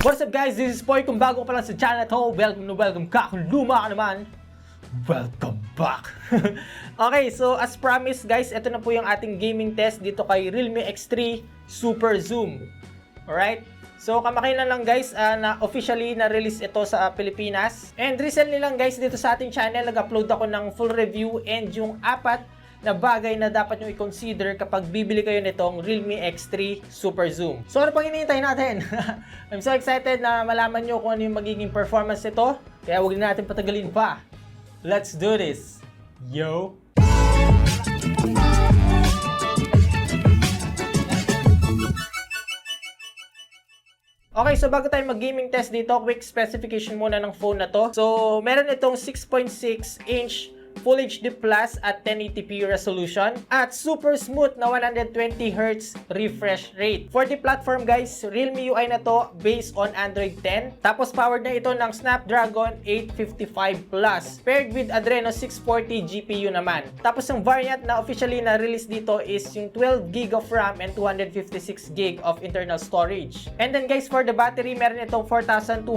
What's up guys, this is Poy. Kung bago ka pa lang sa channel na to, welcome ka. Kung luma ka naman, welcome back. Okay, so as promised guys, ito na po yung ating gaming test dito kay Realme X3 Superzoom. Alright, so kamakailan lang guys na officially na-release ito sa Pilipinas. And recently lang guys, dito sa ating channel, nag-upload ako ng full review and yung 4 na bagay na dapat nyo i-consider kapag bibili kayo nitong Realme X3 Superzoom. So ano pang hinihintay natin? I'm so excited na malaman nyo kung ano yung magiging performance nito. Kaya huwag na natin patagalin pa. Let's do this! Yo! Okay, so bago tayo mag-gaming test dito, quick specification muna ng phone na to. So, meron itong 6.6-inch Full HD Plus at 1080p resolution at super smooth na 120Hz refresh rate. For the platform guys, Realme UI na to based on Android 10. Tapos powered na ito ng Snapdragon 855 Plus paired with Adreno 640 GPU naman. Tapos ang variant na officially na-release dito is yung 12GB of RAM and 256GB of internal storage. And then guys, for the battery, meron itong 4,200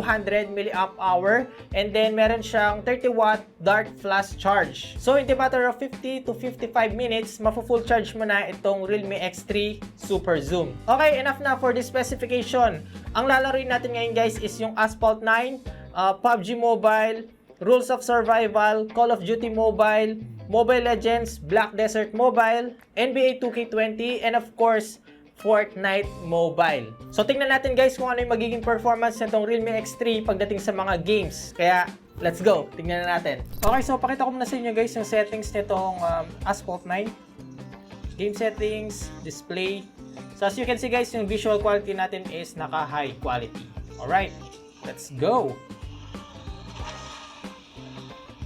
mAh and then meron siyang 30W dark flash charge. So in the matter of 50 to 55 minutes, mafu-full charge mo na itong Realme X3 Superzoom. Okay, enough na for this specification. Ang lalaroin natin ngayon guys is yung ASPHALT 9, PUBG Mobile, Rules of Survival, Call of Duty Mobile, Mobile Legends, Black Desert Mobile, NBA 2K20, and of course, FORTNITE Mobile. So tingnan natin guys kung ano yung magiging performance nitong Realme X3 pagdating sa mga games. Kaya let's go, tingnan na natin. Okay, so pakita ko muna sa inyo guys yung settings nitong ASPHALT 9. Game settings, display. So as you can see guys, yung visual quality natin is naka high quality. Alright, let's go.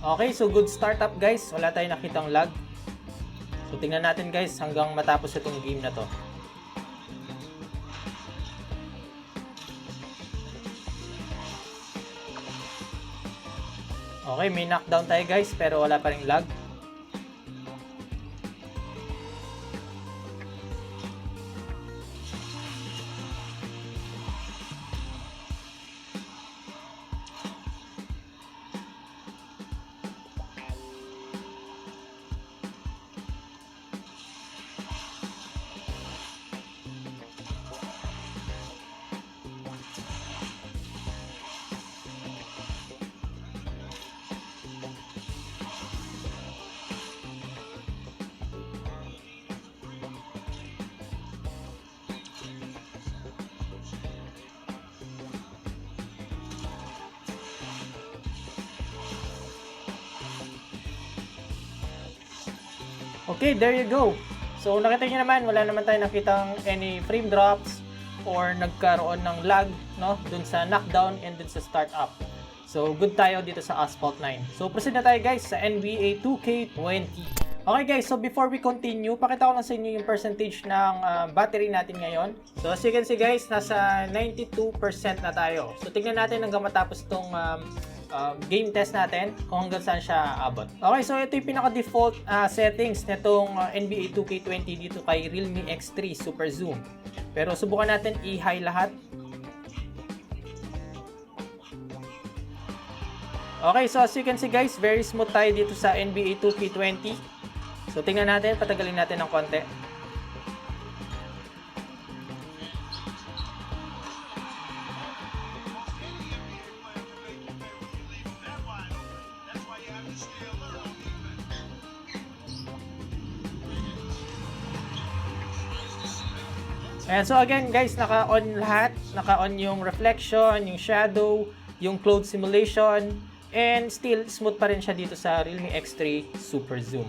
Okay, so good startup guys. Wala tayong nakitang lag. So tingnan natin guys hanggang matapos itong game na to. Okay, may knockdown tayo guys, pero wala pa ring lag. Okay, there you go. So nakita nyo naman, wala naman tayo nakitang any frame drops or nagkaroon ng lag, no, dun sa knockdown and dun sa startup. So good tayo dito sa ASPHALT 9. So proceed na tayo guys sa NBA 2K20. Okay guys, so before we continue, pakita ko lang sa inyo yung percentage ng battery natin ngayon. So as you can see guys, nasa 92% na tayo. So tignan natin hanggang matapos itong game test natin kung hanggang saan siya abot. Okay, so ito yung pinaka-default settings nitong NBA 2K20 dito kay Realme X3 Superzoom. Pero subukan natin i-high lahat. Okay, so as you can see guys, very smooth tayo dito sa NBA 2K20. So tingnan natin, patagalin natin ng konti. Ayan, so again guys, naka-on lahat. Naka-on yung reflection, yung shadow, yung cloud simulation, and still smooth pa rin siya dito sa Realme X3 Superzoom.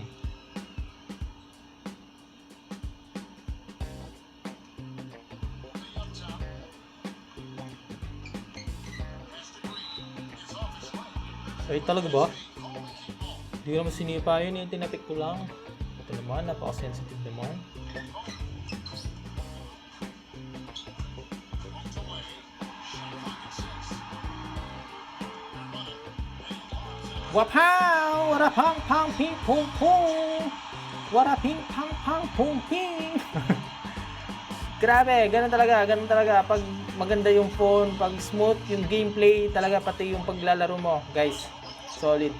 Ay, talaga ba? Hindi ko naman sinipa yun, yung tinapik ko lang. Ito naman, napaka-sensitive naman. Wapow! Wara pang pang ping pong pong! Wara ping pang pang pong ping! Grabe, ganun talaga. Pag maganda yung phone, pag smooth yung gameplay, talaga pati yung paglalaro mo, guys. Solid.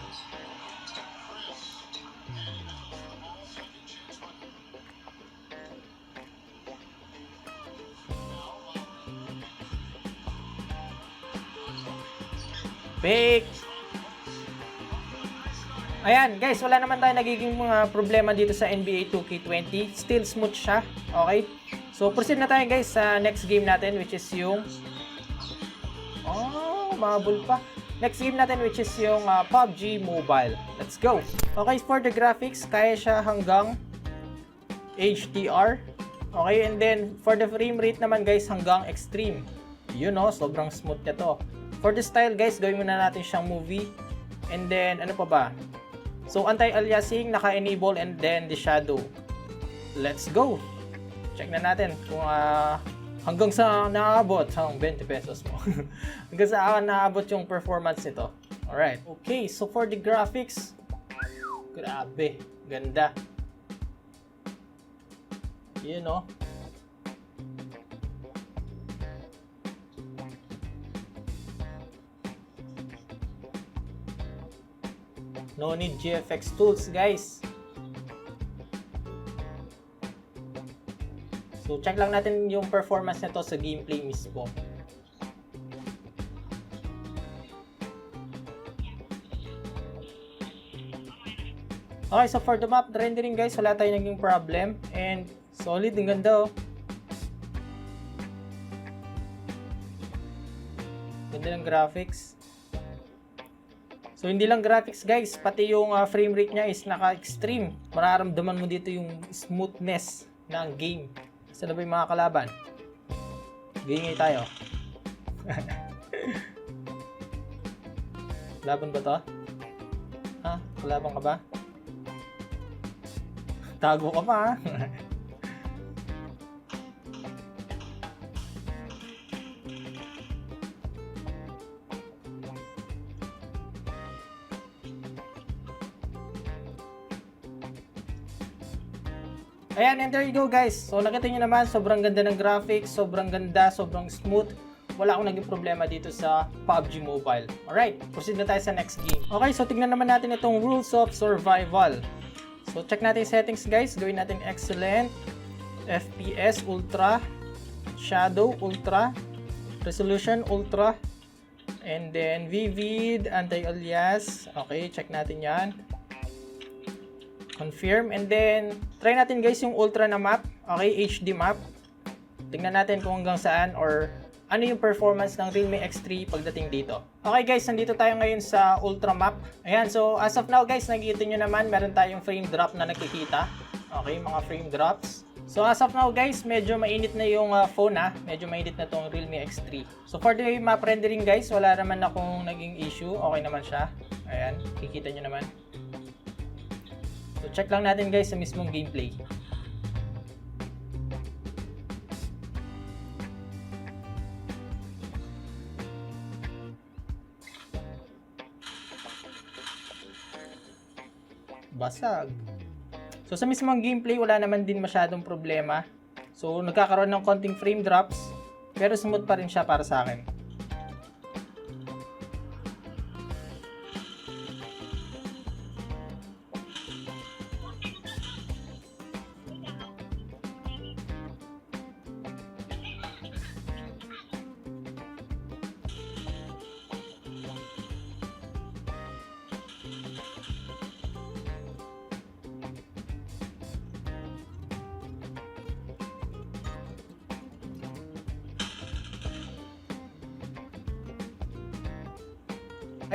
Fake! Ayan, guys, wala naman tayo nagiging mga problema dito sa NBA 2K20. Still smooth siya. Okay? So, proceed na tayo, guys, sa next game natin, which is yung... Oh, mabul pa. Next game natin, which is yung PUBG Mobile. Let's go! Okay, for the graphics, kaya siya hanggang HDR. Okay, and then, for the frame rate naman, guys, hanggang extreme. Yun, no? Sobrang smooth niya to. For the style, guys, gawin muna natin siyang movie. And then, ano pa ba? So, anti-aliasing, naka-enable, and then the shadow. Let's go! Check na natin kung hanggang sa naabot ang 20 pesos mo. Hanggang sa naabot yung performance nito. Alright. Okay, so for the graphics, grabe, ganda. Yun, no? No need GFX tools, guys. So, check lang natin yung performance nito sa gameplay mismo. Okay, so for the map rendering, guys, wala tayong naging problem. And solid, ang ganda, oh. Ganda ng graphics. So, hindi lang graphics, guys, pati yung frame rate niya is naka-extreme. Mararamdaman mo dito yung smoothness ng game. Saan na ba yung mga kalaban? Gingay tayo. Laban ba to? Ha? Kalaban ka ba? Tago ka pa, ha? Ayan, and there you go, guys. So, nakita nyo naman, sobrang ganda ng graphics, sobrang ganda, sobrang smooth. Wala akong naging problema dito sa PUBG Mobile. Alright, proceed na tayo sa next game. Okay, so tignan naman natin itong Rules of Survival. So, check natin yung settings, guys. Gawin natin Excellent, FPS Ultra, Shadow Ultra, Resolution Ultra, and then Vivid, Anti-Alias. Okay, check natin yan. Confirm, and then try natin, guys, yung ultra na map. Okay, HD map. Tingnan natin kung hanggang saan or ano yung performance ng Realme X3 pagdating dito. Okay, guys, nandito tayo ngayon sa ultra map. Ayan, so as of now, guys, nakikita nyo naman meron tayong frame drop na nakikita. Okay, mga frame drops. So as of now, guys, medyo mainit na yung phone, ha. Medyo mainit na tong Realme X3. So for the map rendering, guys, wala naman akong naging issue. Okay naman siya. Ayan, kikita nyo naman. So, check lang natin, guys, sa mismong gameplay. Basag. So, sa mismong gameplay, wala naman din masyadong problema. So, nagkakaroon ng konting frame drops, pero smooth pa rin siya para sa akin.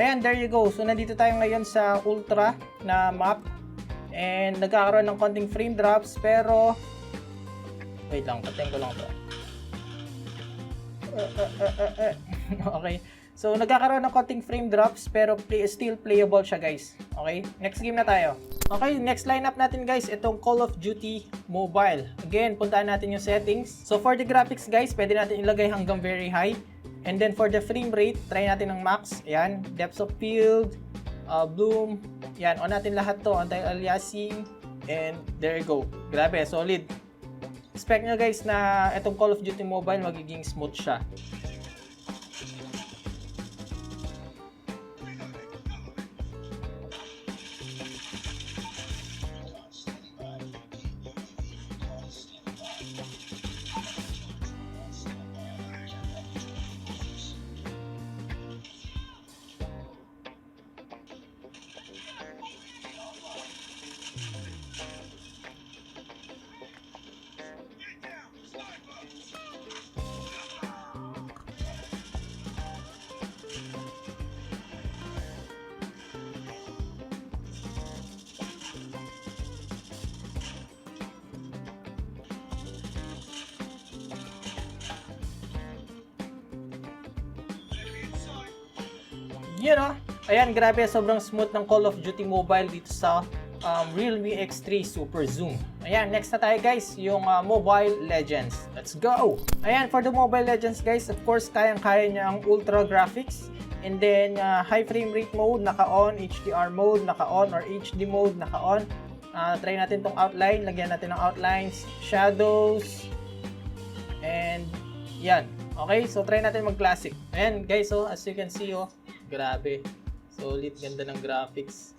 Ayan, there you go. So, nandito tayo ngayon sa ultra na map. And nagkakaroon ng konting frame drops. Pero, wait lang, patayin ko lang ito. Okay. So, nagkakaroon ng konting frame drops. Pero, still playable siya, guys. Okay, next game na tayo. Okay, next lineup natin, guys, itong Call of Duty Mobile. Again, puntaan natin yung settings. So, for the graphics, guys, pwede natin ilagay hanggang very high. And then for the frame rate, try natin ng max. Ayan, depth of field, bloom. Yan, on natin lahat to. Anti-aliasing. And there you go. Grabe, solid. expect nyo guys na itong Call of Duty Mobile magiging smooth siya. You know, ayan, grabe, sobrang smooth ng Call of Duty Mobile dito sa Realme X3 Superzoom. Ayan, next na tayo guys, yung Mobile Legends. Let's go! Ayan, for the Mobile Legends guys, of course, kayang-kaya niya ang Ultra Graphics. And then, high frame rate mode, naka-on, HDR mode, naka-on, or HD mode, naka-on. Try natin tong outline, lagyan natin ng outlines, shadows, and yan. Okay, so try natin mag-classic. Ayan guys, so as you can see, oh, grabe. Solid, ganda ng graphics.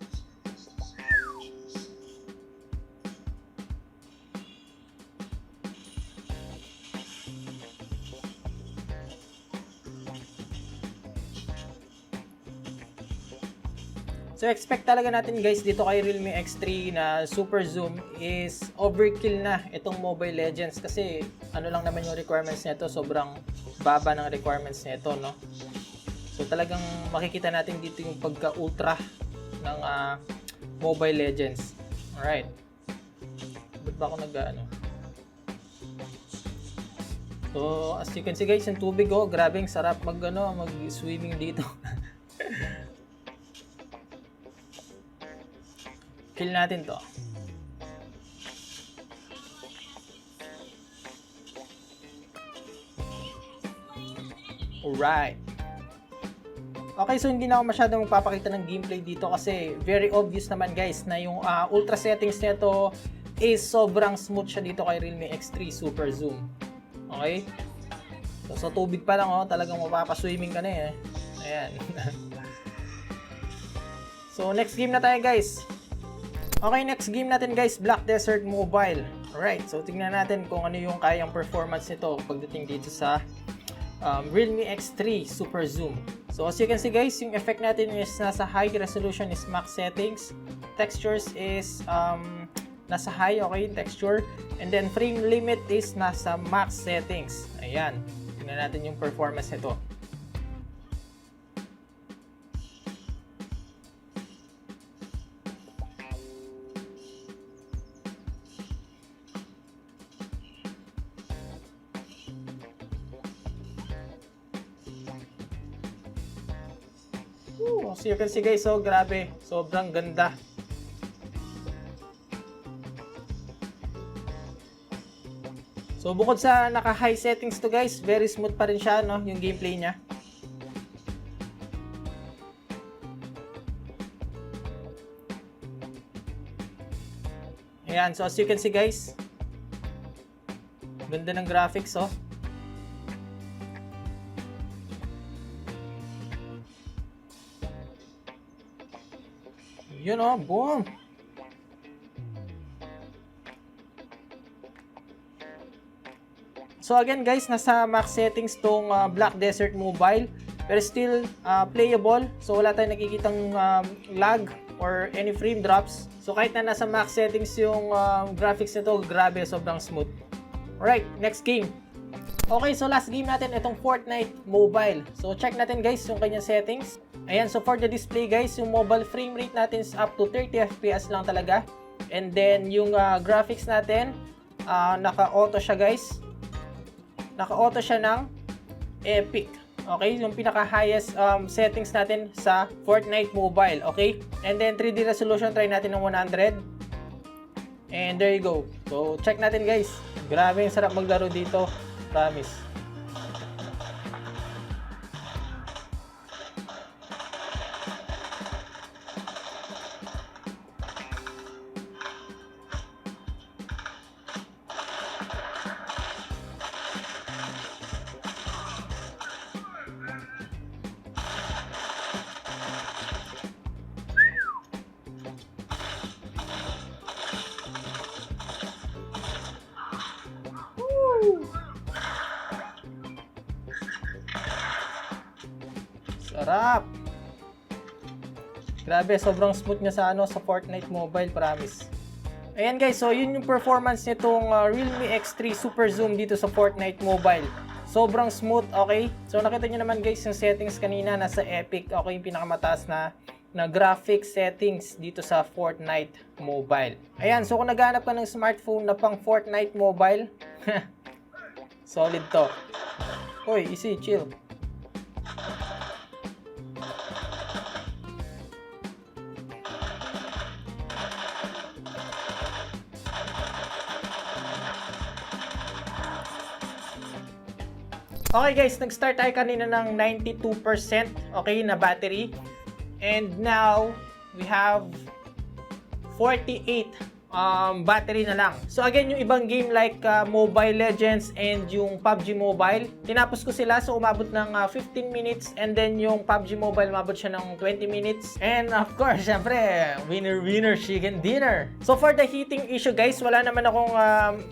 So expect talaga natin guys dito kay Realme X3 na Superzoom is overkill na itong Mobile Legends kasi ano lang naman yung requirements nito, sobrang baba ng requirements nito, no? So talagang makikita natin dito yung pagka-ultra ng Mobile Legends. Alright. Ba't ba ako nag-ano? So as you can see guys, yung tubig, oh, grabe, sarap mag-swimming dito. Kill natin to. Alright. Okay, so hindi na ako masyadong magpapakita ng gameplay dito kasi very obvious naman guys na yung ultra settings nito is sobrang smooth siya dito kay Realme X3 Superzoom. Okay? So sa tubig pa lang, oh, talagang mapapaswimming ka na eh. Ayan. So next game na tayo guys. Okay, next game natin guys, Black Desert Mobile. Alright, so tingnan natin kung ano yung kayang performance nito pagdating dito sa Realme X3 Superzoom. So as you can see guys, yung effect natin is nasa high resolution, is max settings. Textures is nasa high, okay, texture. And then frame limit is nasa max settings. Ayan, tingnan natin yung performance nito. So you can see guys, so grabe, sobrang ganda. So bukod sa naka high settings to guys, very smooth pa rin siya, no, yung gameplay niya. Ayan, so as you can see guys, ganda ng graphics, oh. You know, boom. So again guys, nasa max settings tong Black Desert Mobile, pero still playable. So wala tayong nakikitang lag or any frame drops. So kahit na nasa max settings yung graphics nito, grabe, sobrang smooth. Alright, next game. Okay, so last game natin, itong Fortnite Mobile. So check natin guys yung kanyang settings. Ayan, so for the display guys, yung mobile frame rate natin is up to 30 FPS lang talaga. And then yung graphics natin, naka-auto siya guys. Naka-auto siya ng Epic. Okay, yung pinaka-highest settings natin sa Fortnite Mobile. Okay, and then 3D resolution, try natin ng 100. And there you go. So check natin guys. Grabe, yung sarap maglaro dito. Promise. Sarap. Grabe, sobrang smooth niya sa sa Fortnite Mobile, promise. Ayan guys, so yun yung performance nitong Realme X3 Superzoom dito sa Fortnite Mobile. Sobrang smooth, okay? So nakita nyo naman guys yung settings kanina, nasa Epic, okay, yung pinakamataas na graphics settings dito sa Fortnite Mobile. Ayan, so kung naghahanap ka ng smartphone na pang Fortnite Mobile, solid to. Hoy, easy, chill. Okay guys, nag-start tayo kanina ng 92% okay na battery. And now, we have 48 battery na lang. So again, yung ibang game like Mobile Legends and yung PUBG Mobile, tinapos ko sila, so umabot ng 15 minutes, and then yung PUBG Mobile umabot siya ng 20 minutes. And of course, syempre, winner chicken dinner. So for the heating issue guys, wala naman akong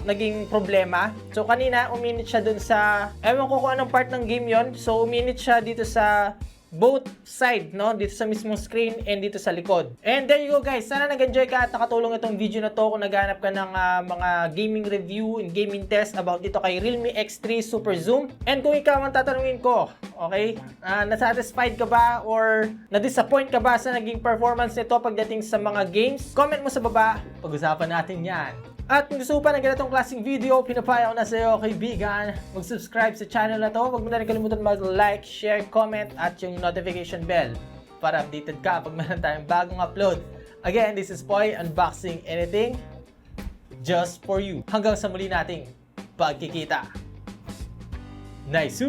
naging problema. So kanina, uminit siya dun sa, ewan ko kung anong part ng game yon. So uminit siya dito sa both side, no? Dito sa mismong screen and dito sa likod. And there you go guys. Sana nag-enjoy ka at nakatulong itong video na to kung naghanap ka ng mga gaming review and gaming test about dito kay Realme X3 Superzoom. And kung ikaw ang tatanungin ko, okay, nasatisfied ka ba or na-disappoint ka ba sa naging performance nito pagdating sa mga games? Comment mo sa baba. Pag-usapan natin yan. At kung gusto mo pa ng ganitong klaseng video, pinapaya ko na sa iyo, kaibigan, mag-subscribe sa channel na to. Huwag mo na rin kalimutan mag-like, share, comment, at yung notification bell para updated ka pag meron tayong bagong upload. Again, this is Poy, unboxing anything just for you. Hanggang sa muli nating pagkikita. Nice!